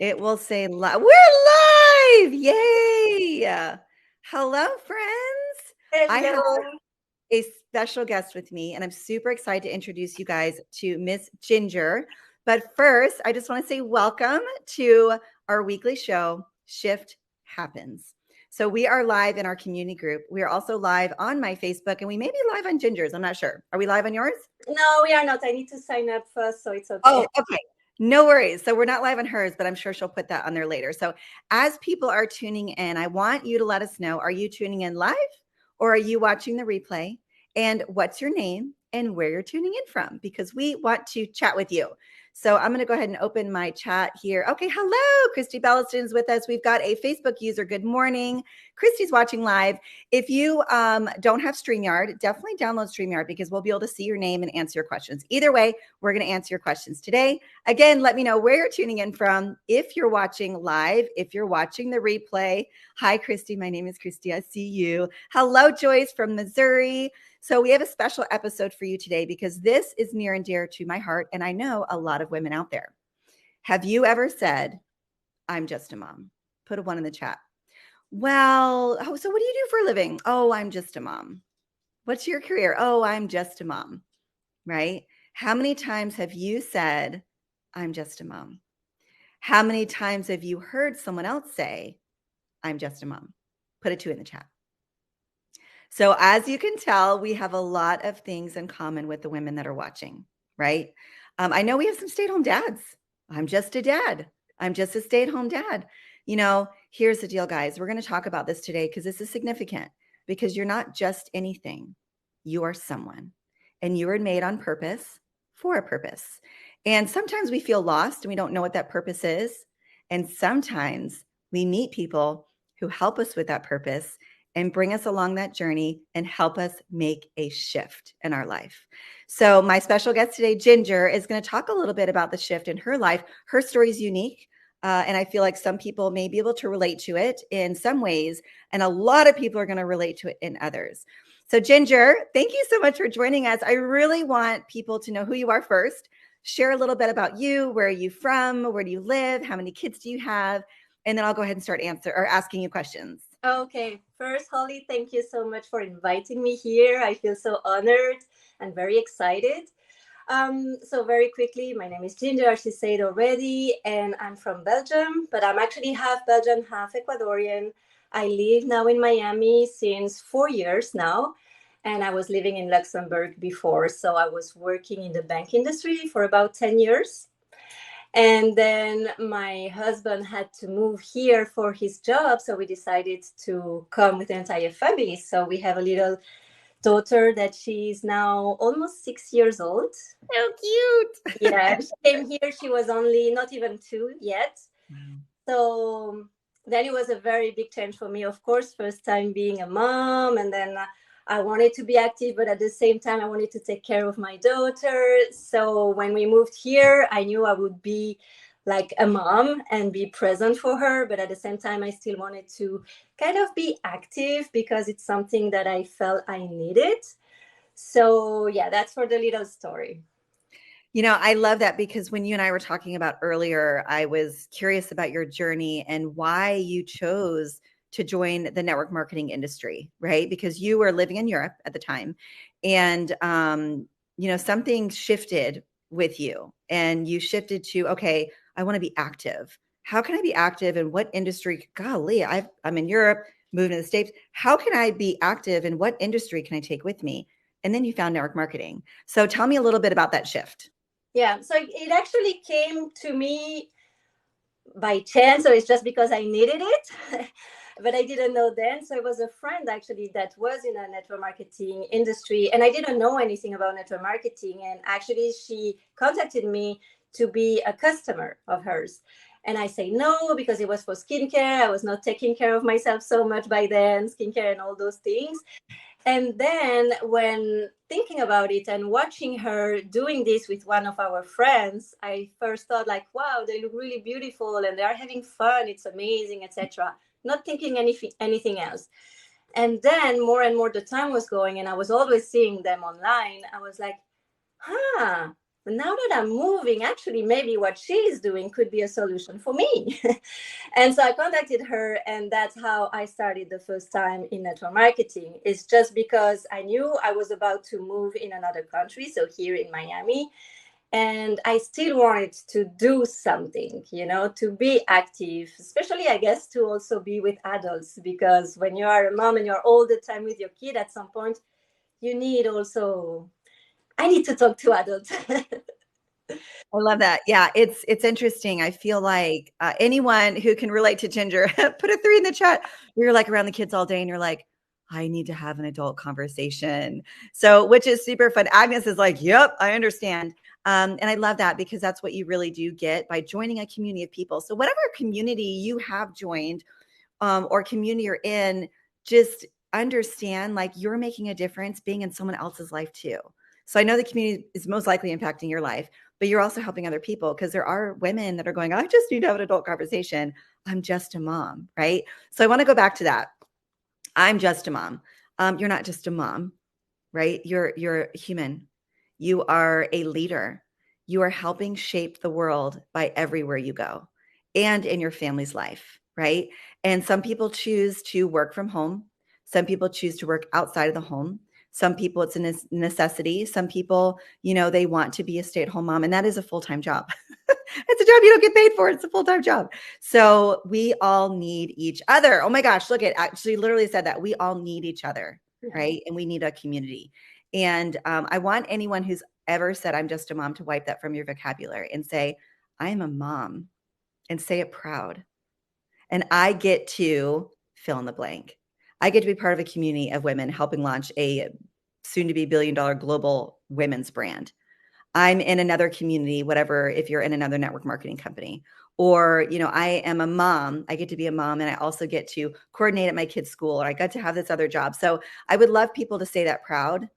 It will say live. We're live! Yay! Hello, friends. I have Hello. a special guest with me, and I'm super excited to introduce you guys to Miss Ginger. But first, I just want to say welcome to our weekly show, Shift Happens. So we are live in our community group. We are also live on my Facebook, and we may be live on Ginger's. I'm not sure. Are we live on yours? No, we are not. I need to sign up first, so it's okay. Oh, okay. No worries. So we're not live on hers, but I'm sure she'll put that on there later. So as people are tuning in, I want you to let us know, are you tuning in live or are you watching the replay? And what's your name and where you're tuning in from? Because we want to chat with you. So I'm going to go ahead and open my chat here. Okay. Hello. Christy Belliston's with us. We've got a Facebook user. Good morning. Christy's watching live. If you don't have StreamYard, definitely download StreamYard because we'll be able to see your name and answer your questions. Either way, we're going to answer your questions today. Again, let me know where you're tuning in from. If you're watching live, if you're watching the replay. Hi, Christy. My name is Christy. I see you. Hello, Joyce from Missouri. So we have a special episode for you today because this is near and dear to my heart, and I know a lot of women out there. Have you ever said, I'm just a mom? Put a one in the chat. Well, oh, so what do you do for a living? Oh, I'm just a mom. What's your career? Oh, I'm just a mom, right? How many times have you said, I'm just a mom? How many times have you heard someone else say, I'm just a mom? Put a two in the chat. So, as you can tell, we have a lot of things in common with the women that are watching, right? I know we have some stay at home dads. I'm just a dad. I'm just a stay at home dad. Here's the deal, guys. We're going to talk about this today because this is significant because you're not just anything, you are someone, and you were made on purpose for a purpose. And sometimes we feel lost and we don't know what that purpose is. And sometimes we meet people who help us with that purpose and bring us along that journey and help us make a shift in our life. So my special guest today, Ginger, is going to talk a little bit about the shift in her life. Her story is unique. And I feel like some people may be able to relate to it in some ways, and a lot of people are going to relate to it in others. So Ginger, thank you so much for joining us. I really want people to know who you are first. Share a little bit about you. Where are you from? Where do you live? How many kids do you have? And then I'll go ahead and start asking you questions. Okay. First, Holly, thank you so much for inviting me here. I feel so honored and very excited. So very quickly, my name is Ginger, as she said already, and I'm from Belgium, but I'm actually half Belgian, half Ecuadorian. I live now in Miami since 4 years now, and I was living in Luxembourg before. So I was working in the bank industry for about 10 years. And then my husband had to move here for his job. So we decided to come with the entire family. So we have a little daughter that she's now almost 6 years old. So cute. Yeah, she came here. She was only not even 2 yet. So then it was a very big change for me, of course, first time being a mom. And then I wanted to be active, but at the same time, I wanted to take care of my daughter. So when we moved here, I knew I would be like a mom and be present for her. But at the same time, I still wanted to kind of be active because it's something that I felt I needed. So yeah, that's for the little story. I love that because when you and I were talking about earlier, I was curious about your journey and why you chose to join the network marketing industry, right? Because you were living in Europe at the time and, something shifted with you and you shifted to, okay, I want to be active. How can I be active in what industry? Golly, I'm in Europe, moving to the States. How can I be active in what industry can I take with me? And then you found network marketing. So tell me a little bit about that shift. Yeah, so it actually came to me by chance, so it's just because I needed it. But I didn't know then. So it was a friend actually that was in a network marketing industry, and I didn't know anything about network marketing. And actually, she contacted me to be a customer of hers. And I say no because it was for skincare. I was not taking care of myself so much by then, skincare and all those things. And then, when thinking about it and watching her doing this with one of our friends, I first thought, like, wow, they look really beautiful and they are having fun. It's amazing, etc. Not thinking anything else. And then, more and more, the time was going, and I was always seeing them online. I was like, huh, now that I'm moving, actually, maybe what she's doing could be a solution for me. And so I contacted her, and that's how I started the first time in network marketing. It's just because I knew I was about to move in another country, so here in Miami, and I still wanted to do something, to be active, especially, I guess, to also be with adults, because when you are a mom and you're all the time with your kid, at some point, you need also, I need to talk to adults. I love that. Yeah, it's interesting. I feel like anyone who can relate to Ginger, put a 3 in the chat. You're like around the kids all day and you're like, I need to have an adult conversation. So, which is super fun. Agnes is like, yep, I understand. And I love that because that's what you really do get by joining a community of people. So whatever community you have joined or community you're in, just understand like you're making a difference being in someone else's life too. So I know the community is most likely impacting your life, but you're also helping other people because there are women that are going, I just need to have an adult conversation. I'm just a mom, right? So I want to go back to that. I'm just a mom. You're not just a mom, right? You're human. You are a leader. You are helping shape the world by everywhere you go and in your family's life, right? And some people choose to work from home. Some people choose to work outside of the home. Some people it's a necessity. Some people, they want to be a stay-at-home mom, and that is a full-time job. It's a job you don't get paid for. It's a full-time job. So we all need each other. Oh my gosh, look, it actually literally said that we all need each other, right? And we need a community. And I want anyone who's ever said, I'm just a mom, to wipe that from your vocabulary and say, I am a mom, and say it proud. And I get to fill in the blank. I get to be part of a community of women helping launch a soon to be $1 billion global women's brand. I'm in another community, whatever, if you're in another network marketing company, or, I am a mom, I get to be a mom, and I also get to coordinate at my kid's school, or I got to have this other job. So I would love people to say that proud,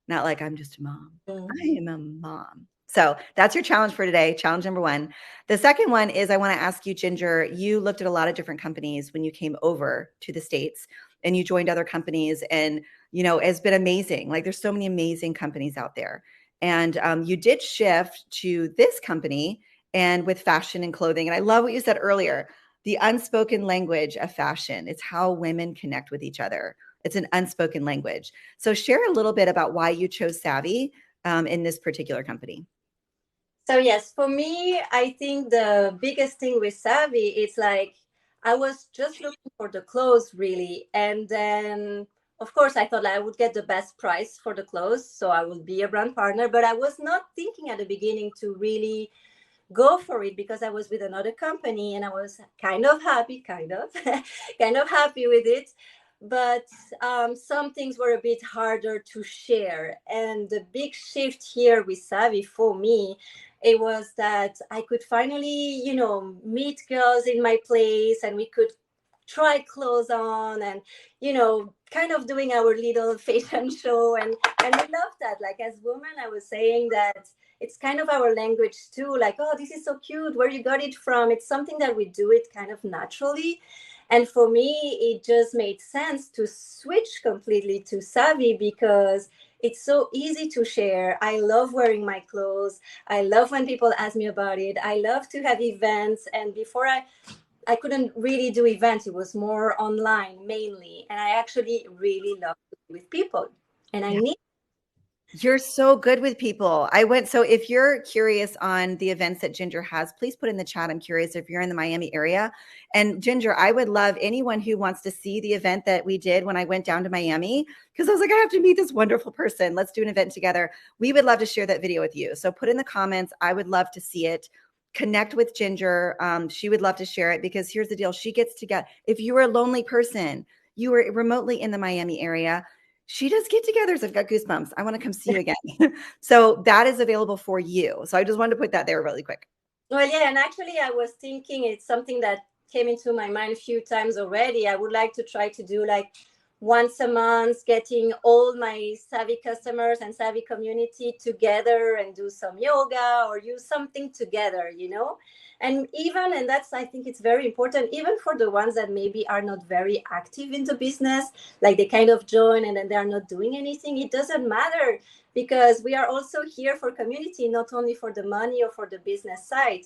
not like I'm just a mom. I am a mom. So that's your challenge for today. Challenge number 1. The second one is I want to ask you, Ginger, you looked at a lot of different companies when you came over to the States and you joined other companies, and, it's been amazing. Like there's so many amazing companies out there. And you did shift to this company and with fashion and clothing. And I love what you said earlier, the unspoken language of fashion. It's how women connect with each other. It's an unspoken language. So share a little bit about why you chose Savvy in this particular company. So yes, for me, I think the biggest thing with Savvy is like I was just looking for the clothes really, and then of course I thought I would get the best price for the clothes, so I would be a brand partner. But I was not thinking at the beginning to really go for it because I was with another company and I was kind of happy, kind of, kind of happy with it. But some things were a bit harder to share. And the big shift here with Savvy for me, it was that I could finally, meet girls in my place and we could try clothes on and, kind of doing our little fashion show. And we love that. Like as women, I was saying that it's kind of our language too, like, oh, this is so cute, where you got it from. It's something that we do it kind of naturally. And for me, it just made sense to switch completely to Savvy because it's so easy to share. I love wearing my clothes. I love when people ask me about it. I love to have events. And before I couldn't really do events. It was more online mainly. And I actually really love to be with people. And I need. You're so good with people. So if you're curious on the events that Ginger has, please put in the chat. I'm curious if you're in the Miami area. And Ginger, I would love anyone who wants to see the event that we did when I went down to Miami, because I was like, I have to meet this wonderful person. Let's do an event together. We would love to share that video with you. So put in the comments. I would love to see it. Connect with Ginger. She would love to share it because here's the deal. She gets to get, if you are a lonely person, you are remotely in the Miami area, she does get-togethers. I've got goosebumps. I want to come see you again. So that is available for you. So I just wanted to put that there really quick. Well, yeah, and actually I was thinking it's something that came into my mind a few times already. I would like to try to do like once a month, getting all my Savvy customers and Savvy community together and do some yoga or use something together, you know. And even, and that's, I think it's very important, even for the ones that maybe are not very active in the business, like they kind of join and then they're not doing anything, it doesn't matter, because we are also here for community, not only for the money or for the business side.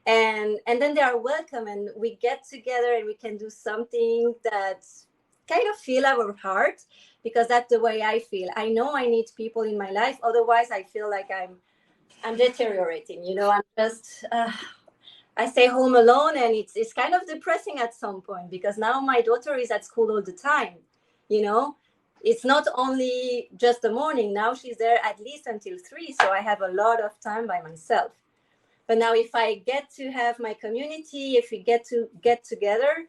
And then they are welcome, and we get together and we can do something that kind of fill our heart, because that's the way I feel. I know I need people in my life, otherwise I feel like I'm deteriorating, you know. I'm just I stay home alone, and it's kind of depressing at some point, because now my daughter is at school all the time, you know. It's not only just the morning, now she's there at least until 3, so I have a lot of time by myself. But now if I get to have my community, if we get to get together,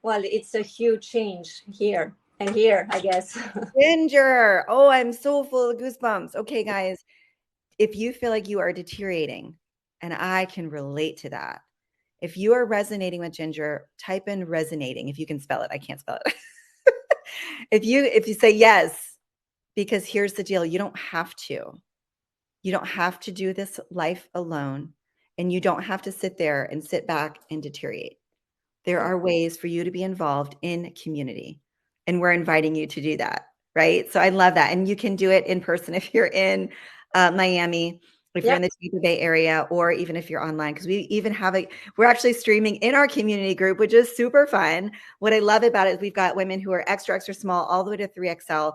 well, it's a huge change here and here, I guess. Ginger. Oh, I'm so full of goosebumps. Okay, guys, if you feel like you are deteriorating, and I can relate to that, if you are resonating with Ginger, type in resonating. If you can spell it, I can't spell it. if you say yes, because here's the deal, you don't have to. You don't have to do this life alone, and you don't have to sit there and sit back and deteriorate. There are ways for you to be involved in community, and we're inviting you to do that, right? So I love that. And you can do it in person if you're in Miami, if you're Yeah. in the Tampa Bay area, or even if you're online, because we even have we're actually streaming in our community group, which is super fun. What I love about it is we've got women who are extra, extra small, all the way to 3XL,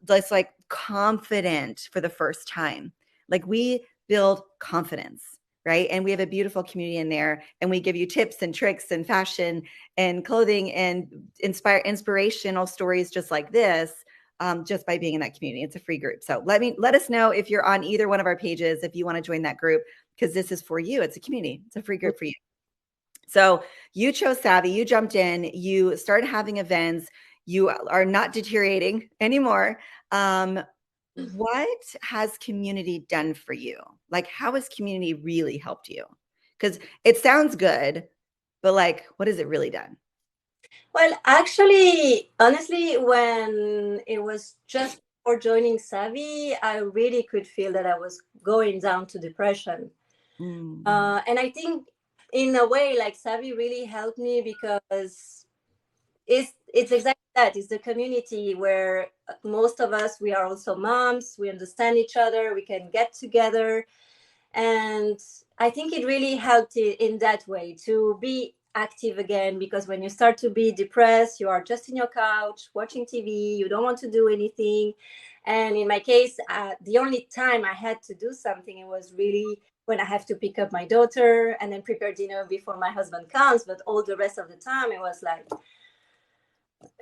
just like confident for the first time. Like we build confidence, right? And we have a beautiful community in there, and we give you tips and tricks and fashion and clothing and inspirational stories just like this, just by being in that community. It's a free group. So let us know if you're on either one of our pages, if you want to join that group, because this is for you. It's a community. It's a free group for you. So you chose Savvy, you jumped in, you started having events, you are not deteriorating anymore. What has community done for you? Like, how has community really helped you? Because it sounds good, but like, what has it really done? Well, actually, honestly, when it was just before joining Savvy, I really could feel that I was going down to depression. And I think, in a way, like Savvy really helped me, because it's exactly that. It's the community where most of us, we are also moms. We understand each other. We can get together, and I think it really helped in that way to be active again, because when you start to be depressed, you are just in your couch watching TV, you don't want to do anything. And in my case, the only time I had to do something, it was really when I have to pick up my daughter and then prepare dinner before my husband comes. But all the rest of the time, it was like,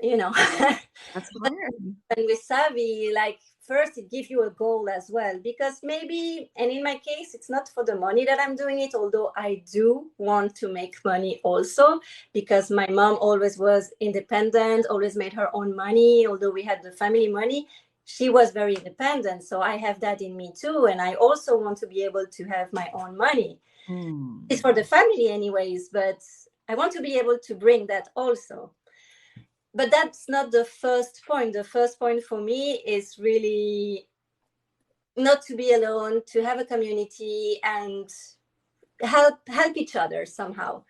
you know. That's hard. And with Savvy, like, first it gives you a goal as well, because maybe, and in my case, it's not for the money that I'm doing it, although I do want to make money also, because my mom always was independent, always made her own money. Although we had the family money, she was very independent, so I have that in me too, and I also want to be able to have my own money. It's for the family anyways, but I want to be able to bring that also. But that's not the first point. The first point for me is really not to be alone, to have a community and help each other somehow,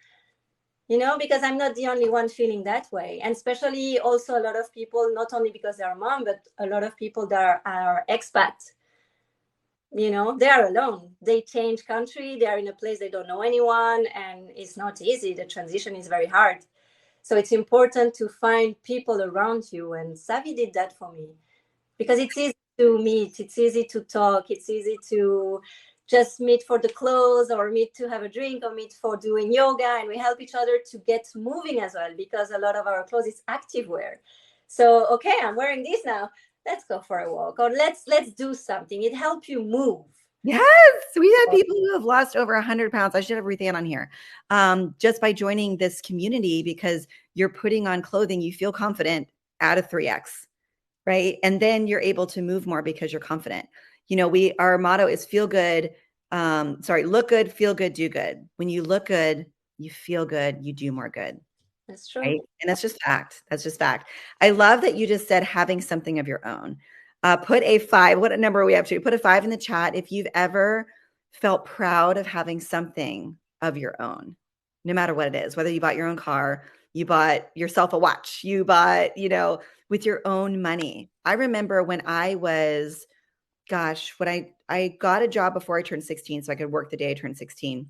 you know, because I'm not the only one feeling that way. And especially also a lot of people, not only because they're mom, but a lot of people that are expats, you know, they are alone, they change country, they are in a place they don't know anyone, and it's not easy. The transition is very hard. So it's important to find people around you. And Savvy did that for me, because it's easy to meet, it's easy to talk, it's easy to just meet for the clothes, or meet to have a drink, or meet for doing yoga. And we help each other to get moving as well, because a lot of our clothes is active wear. So, okay, I'm wearing this now. Let's go for a walk, or let's do something. It helps you move. Yes, we had people who have lost over 100 pounds. I should have Ruth Ann on here. Just by joining this community, because you're putting on clothing, you feel confident at a 3X, right? And then you're able to move more because you're confident. You know, our motto is look good, feel good, do good. When you look good, you feel good, you do more good. That's true. Right? And that's just fact. That's just fact. I love that you just said having something of your own. Put a 5. What number are we up to? Put a 5 in the chat if you've ever felt proud of having something of your own, no matter what it is, whether you bought your own car, you bought yourself a watch, you bought, with your own money. I remember when I was, gosh, when I got a job before I turned 16 so I could work the day I turned 16.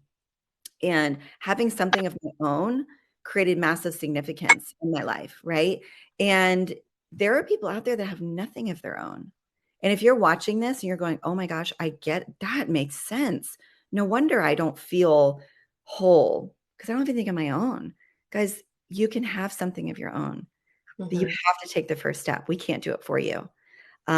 And having something of my own created massive significance in my life, right? And there are people out there that have nothing of their own. And if you're watching this and you're going, oh my gosh, I get that makes sense. No wonder I don't feel whole because I don't even think of my own. Guys, you can have something of your own, but you have to take the first step. We can't do it for you.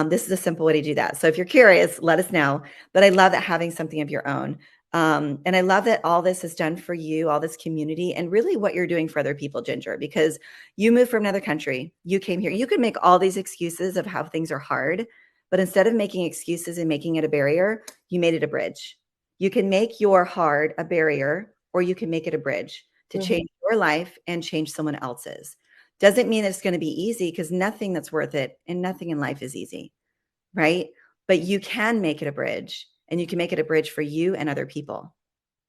This is a simple way to do that. So if you're curious, let us know. But I love that having something of your own. And I love that all this is done for you, all this community, and really what you're doing for other people, Ginger, because you moved from another country. You came here. You could make all these excuses of how things are hard, but instead of making excuses and making it a barrier, you made it a bridge. You can make your hard a barrier, or you can make it a bridge to change your life and change someone else's. Doesn't mean it's going to be easy because nothing that's worth it and nothing in life is easy, right? But you can make it a bridge, and you can make it a bridge for you and other people.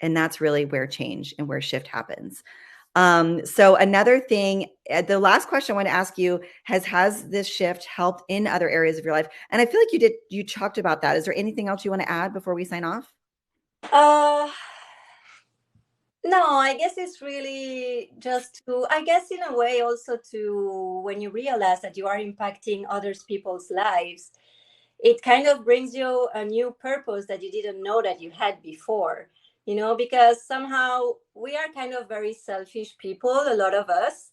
And that's really where change and where shift happens. So another thing, the last question I want to ask you has this shift helped in other areas of your life? And I feel like you talked about that. Is there anything else you want to add before we sign off? No, I guess it's really just to, I guess in a way also to, when you realize that you are impacting others people's lives, it kind of brings you a new purpose that you didn't know that you had before, because somehow we are kind of very selfish people, a lot of us.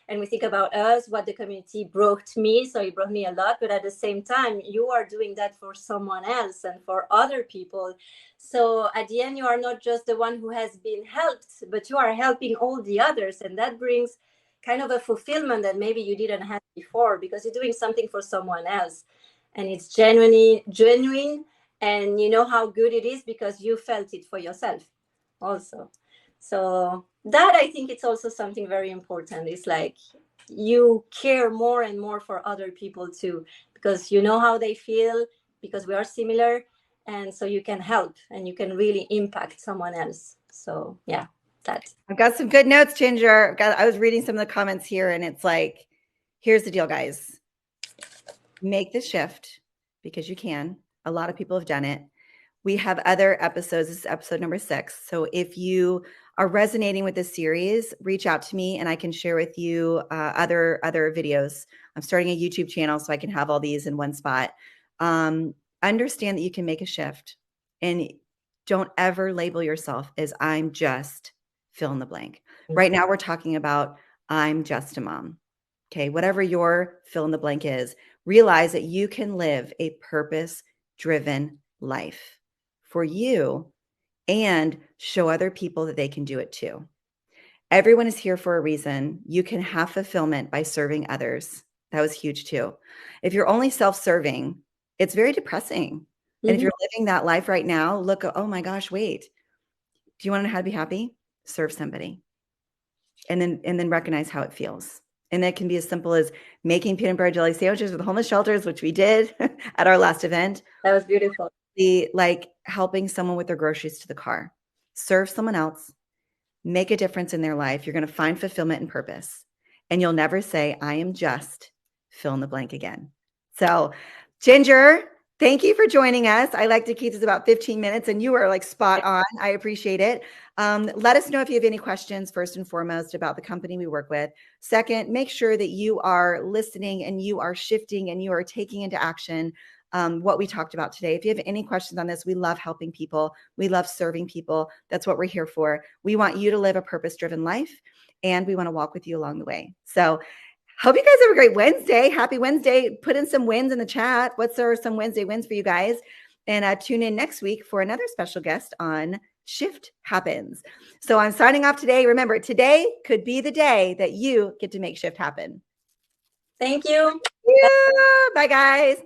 And we think about us, what the community brought me. So it brought me a lot. But at the same time, you are doing that for someone else and for other people. So at the end, you are not just the one who has been helped, but you are helping all the others. And that brings kind of a fulfillment that maybe you didn't have before because you're doing something for someone else. And it's genuine. And you know how good it is because you felt it for yourself also. So that, I think, it's also something very important. It's like you care more and more for other people too, because you know how they feel, because we are similar. And so you can help and you can really impact someone else. So yeah, that. I've got some good notes, Ginger. I was reading some of the comments here, and it's like, here's the deal, guys. Make the shift because you can. A lot of people have done it. We have other episodes. This is episode number 6. So if you are resonating with this series, reach out to me and I can share with you other videos. I'm starting a YouTube channel so I can have all these in one spot. Understand that you can make a shift, and don't ever label yourself as I'm just fill in the blank. Right now we're talking about I'm just a mom. Okay, whatever your fill in the blank is, realize that you can live a purpose-driven life for you and show other people that they can do it too. Everyone is here for a reason. You can have fulfillment by serving others. That was huge too. If you're only self-serving, it's very depressing. And if you're living that life right now, look, oh my gosh, wait. Do you want to know how to be happy? Serve somebody. And then recognize how it feels. And it can be as simple as making peanut butter jelly sandwiches with homeless shelters, which we did at our last event. That was beautiful. Like helping someone with their groceries to the car. Serve someone else. Make a difference in their life. You're going to find fulfillment and purpose. And you'll never say, I am just fill in the blank again. So, Ginger, thank you for joining us. I like to keep this about 15 minutes, and you are like spot on. I appreciate it. Let us know if you have any questions, first and foremost, about the company we work with. Second, make sure that you are listening and you are shifting and you are taking into action what we talked about today. If you have any questions on this, we love helping people. We love serving people. That's what we're here for. We want you to live a purpose-driven life, and we want to walk with you along the way. So hope you guys have a great Wednesday. Happy Wednesday. Put in some wins in the chat. What's some Wednesday wins for you guys? And tune in next week for another special guest on Shift Happens. So I'm signing off today. Remember, today could be the day that you get to make shift happen. Thank you. Yeah. Bye, guys.